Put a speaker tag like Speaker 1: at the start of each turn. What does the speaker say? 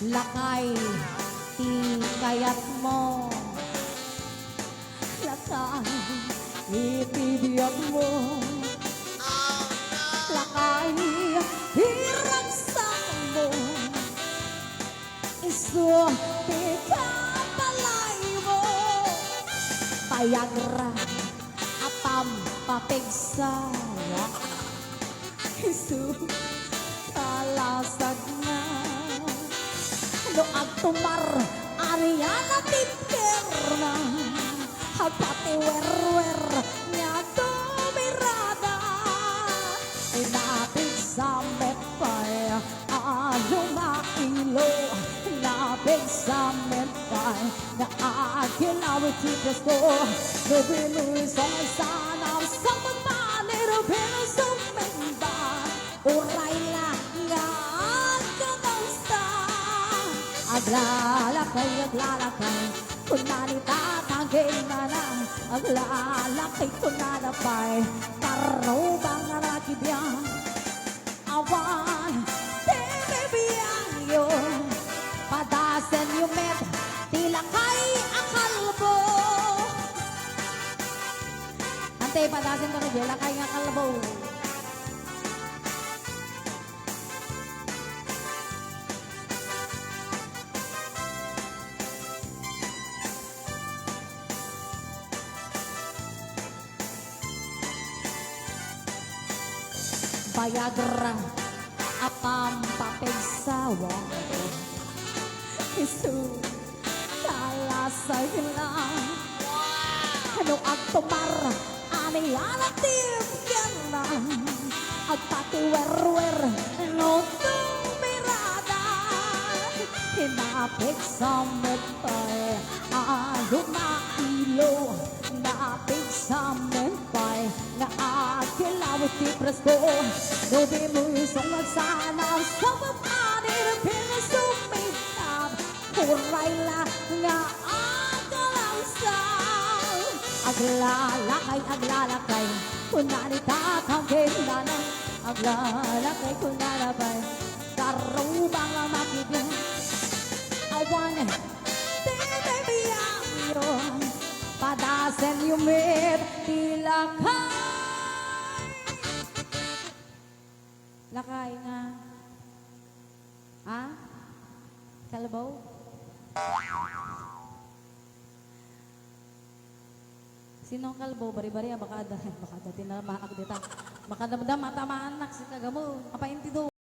Speaker 1: lakay ti kayat mo, lakay itibiyag mo, lakay hiragsak mo, iso ti kapalay mo, payagra apam papigsaya, iso kalasag na, no agtumar Ariana Tipperna, pati wer-wer niya tumirada, inapig sa metpay lumailo, inapig sa metpay na agilawit si Presto, nubinuy sa sana sa magpaniro pinusumenda, uray lang nga agkanausta, aglalakay, kung nanitatagay na lang, aglalakay kung nanapay, karubang narakibiyang, awan, tinibiyang yun, padasen yung med, tilakay ang kalbo. Ante, padasen ko na tilakay ang kalbo. Payagra apam papigsawa, isu kalasay lang, ano agtumar aniyan at tibyan na, agpati wer-wer no tumirada, hinapig sa metpay lumailo, napig sa metpay na agilawit ti Presto, nubi mo isong magsana sa mapanir pinasumitab, kuray lang nga agalansang, aglalakay kung nanitatagay na lang, aglalakay kung nanabay, karubang ang makibiyang, awan tinibiyang yun, padasen yung med tilakay. Lakay nga. Ha? Kalabaw? Sinong kalabaw? Bari-bari, baka tinamaak dita. Baka damdam, matamaan nak si kagamo. Apa inti do?